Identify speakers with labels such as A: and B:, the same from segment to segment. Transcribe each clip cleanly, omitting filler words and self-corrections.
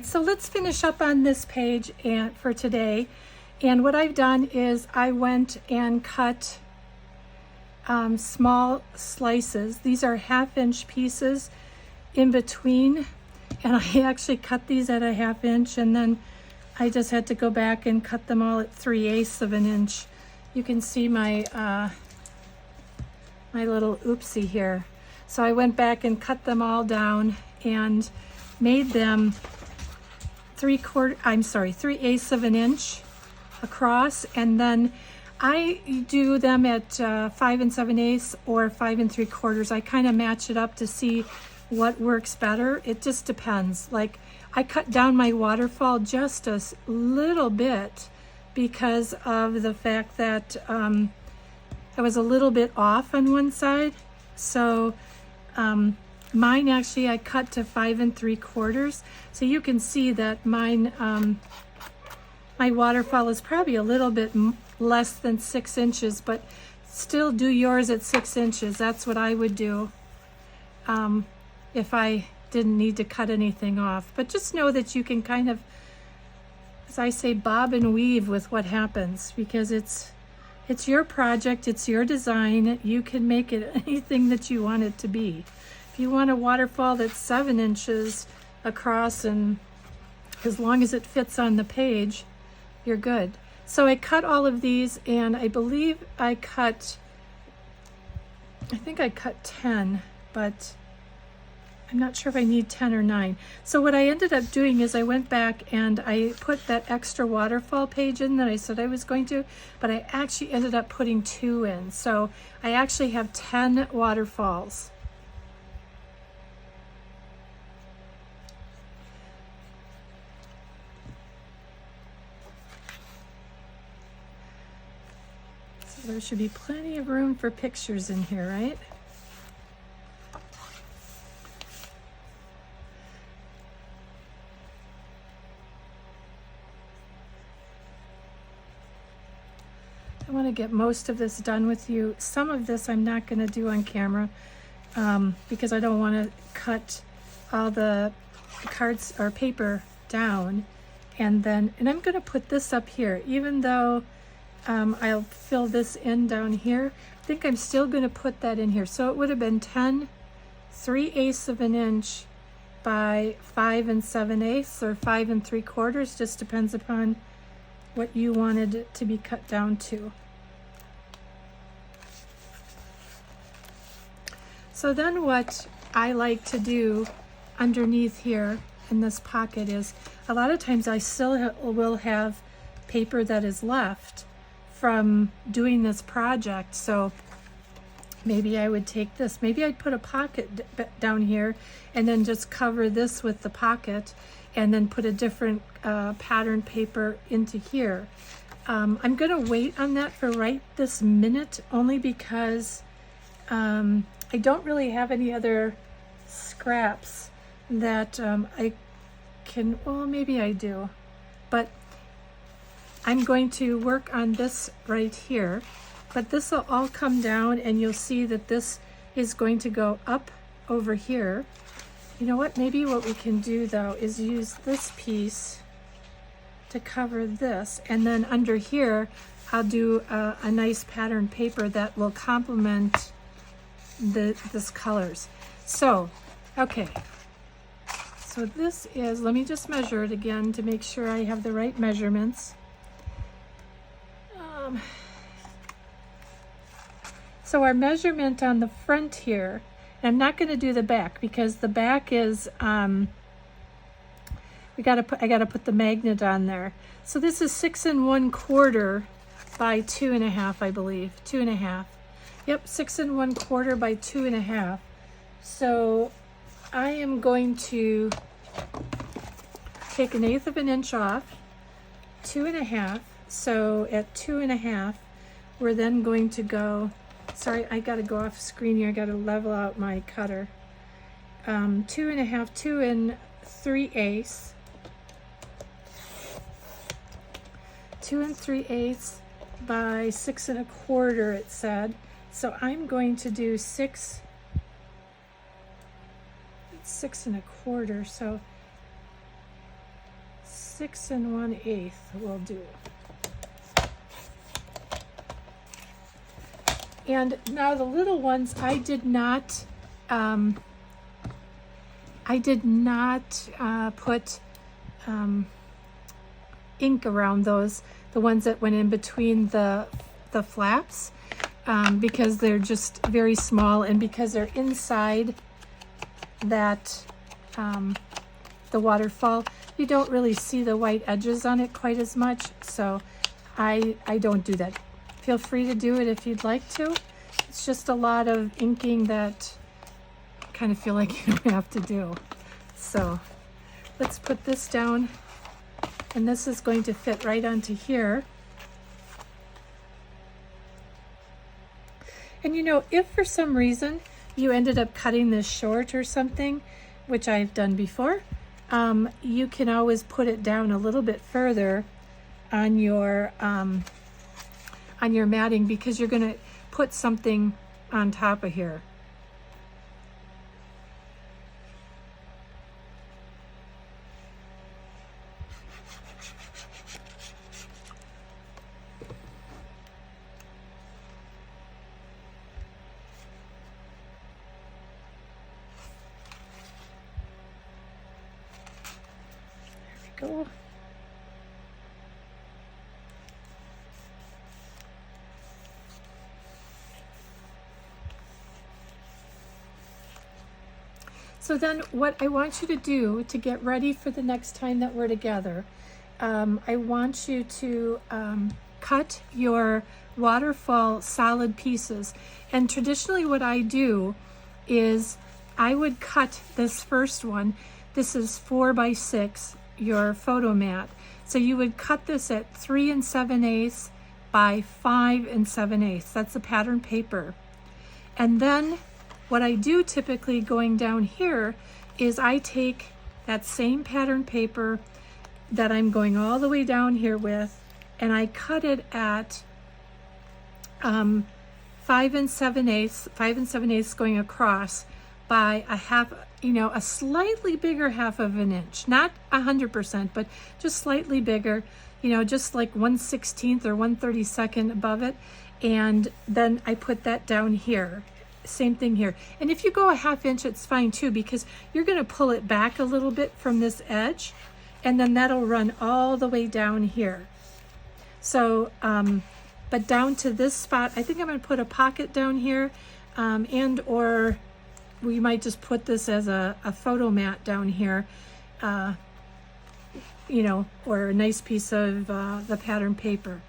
A: so let's finish up on this page and for today. And what I've done is I went and cut small slices. These are 1/2 inch pieces in between, and I actually cut these at a 1/2 inch, and then I just had to go back and cut them all at 3/8 of an inch. You can see my my little oopsie here. So I went back and cut them all down and made them 3/8 of an inch across, and then I do them at 5 7/8 or 5 3/4. I kind of match it up to see what works better. It just depends. Like, I cut down my waterfall just a little bit because of the fact that I was a little bit off on one side. So mine actually I cut to 5 3/4. So you can see that mine, my waterfall is probably a little bit less than 6 inches, but still do yours at 6 inches. That's what I would do if I didn't need to cut anything off. But just know that you can kind of, as I say, bob and weave with what happens, because it's your project, it's your design. You can make it anything that you want it to be. If you want a waterfall that's 7 inches across, and as long as it fits on the page, you're good. So I cut all of these, and I believe I think I cut 10, but I'm not sure if I need 10 or 9. So what I ended up doing is I went back and I put that extra waterfall page in that I said I was going to, but I actually ended up putting 2 in. So I actually have 10 waterfalls. So there should be plenty of room for pictures in here, right? I want to get most of this done with you. Some of this I'm not going to do on camera because I don't want to cut all the cards or paper down. And I'm going to put this up here, even though I'll fill this in down here. I think I'm still going to put that in here. So it would have been 10 3/8 of an inch by 5 7/8 or 5 3/4. Just depends upon what you wanted it to be cut down to. So then what I like to do underneath here in this pocket is, a lot of times I still will have paper that is left from doing this project. So maybe I would take this, maybe I'd put a pocket down here and then just cover this with the pocket, and then put a different pattern paper into here. I'm gonna wait on that for right this minute, only because I don't really have any other scraps that I can, well, maybe I do, but I'm going to work on this right here. But this will all come down, and you'll see that this is going to go up over here. You know what, maybe what we can do though is use this piece to cover this, and then under here I'll do a nice pattern paper that will complement this colors. So, okay, so this is, let me just measure it again to make sure I have the right measurements. So our measurement on the front here, and I'm not going to do the back because the back is I gotta put the magnet on there. So this is 6 1/4 by 2.5, I believe. 2.5. Yep, 6 1/4 by 2.5. So I am going to take 1/8 of an inch off, 2.5. So at 2.5, we're then going to go, sorry, I gotta go off screen here. I gotta level out my cutter. 2.5, 2 3/8. 2 3/8 by 6 1/4, it said. So I'm going to do 6 1/4. So 6 1/8 will do. And now the little ones, I did not put ink around those, the ones that went in between the flaps, because they're just very small, and because they're inside that the waterfall, you don't really see the white edges on it quite as much, so I don't do that. Feel free to do it if you'd like to. It's just a lot of inking that I kind of feel like you don't have to do. So let's put this down, and this is going to fit right onto here. And you know, if for some reason you ended up cutting this short or something, which I've done before, you can always put it down a little bit further on your matting, because you're going to put something on top of here. There we go. So then what I want you to do to get ready for the next time that we're together, I want you to cut your waterfall solid pieces. And traditionally what I do is I would cut this first one. This is 4 by 6, your photo mat. So you would cut this at 3 7/8 by 5 7/8. That's the pattern paper. And then what I do typically going down here is I take that same pattern paper that I'm going all the way down here with, and I cut it at 5 7/8 going across by a half, a slightly bigger half of an inch, not 100%, but just slightly bigger, just like 1/16 or 1/32 above it. And then I put that down here. Same thing here. And if you go a half inch, it's fine too, because you're going to pull it back a little bit from this edge, and then that'll run all the way down here. So, but down to this spot, I think I'm going to put a pocket down here, and or we might just put this as a photo mat down here, or a nice piece of the pattern paper.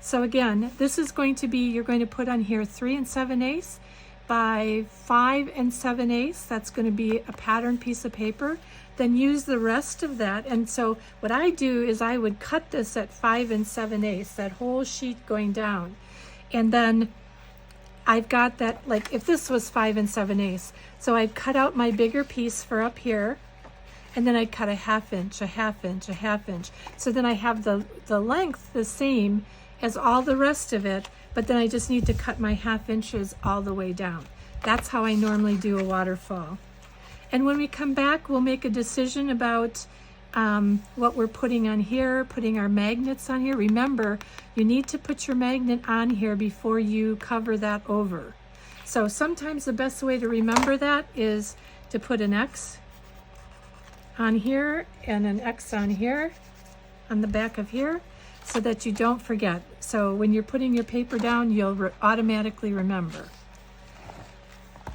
A: So again, this is going to be, you're going to put on here 3 7/8 by 5 7/8. That's going to be a pattern piece of paper. Then use the rest of that. And so what I do is I would cut this at 5 7/8, that whole sheet going down. And then I've got that, like if this was 5 7/8, so I'd cut out my bigger piece for up here, and then I'd cut a half inch, a half inch, a half inch. So then I have the length the same as all the rest of it, but then I just need to cut my half inches all the way down. That's how I normally do a waterfall. And when we come back, we'll make a decision about what we're putting on here, putting our magnets on here. Remember, you need to put your magnet on here before you cover that over. So sometimes the best way to remember that is to put an X on here and an X on here, on the back of here, so that you don't forget. So when you're putting your paper down, you'll automatically remember.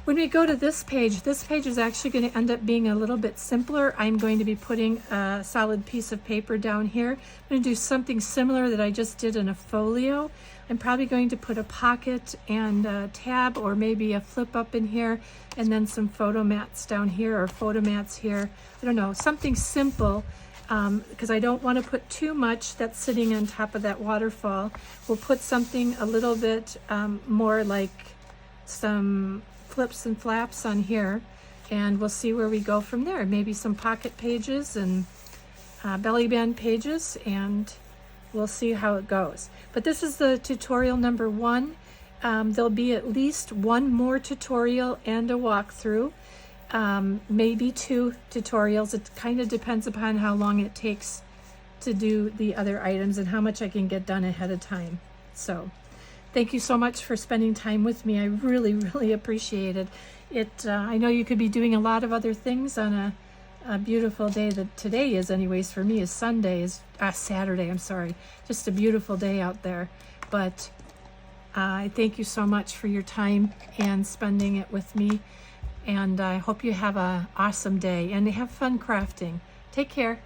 A: When we go to this page is actually going to end up being a little bit simpler. I'm going to be putting a solid piece of paper down here. I'm going to do something similar that I just did in a folio. I'm probably going to put a pocket and a tab, or maybe a flip up in here, and then some photo mats down here, or photo mats here. I don't know, something simple, because I don't want to put too much that's sitting on top of that waterfall. We'll put something a little bit more like some flips and flaps on here, and we'll see where we go from there. Maybe some pocket pages and belly band pages, and we'll see how it goes. But this is the tutorial number 1. There'll be at least one more tutorial and a walkthrough, maybe 2 tutorials. It kind of depends upon how long it takes to do the other items and how much I can get done ahead of time. So thank you so much for spending time with me. I really, really appreciate it. I know you could be doing a lot of other things on a beautiful day that today is, anyways. For me, is Saturday, I'm sorry. Just a beautiful day out there. But I thank you so much for your time and spending it with me. And I hope you have an awesome day and have fun crafting. Take care.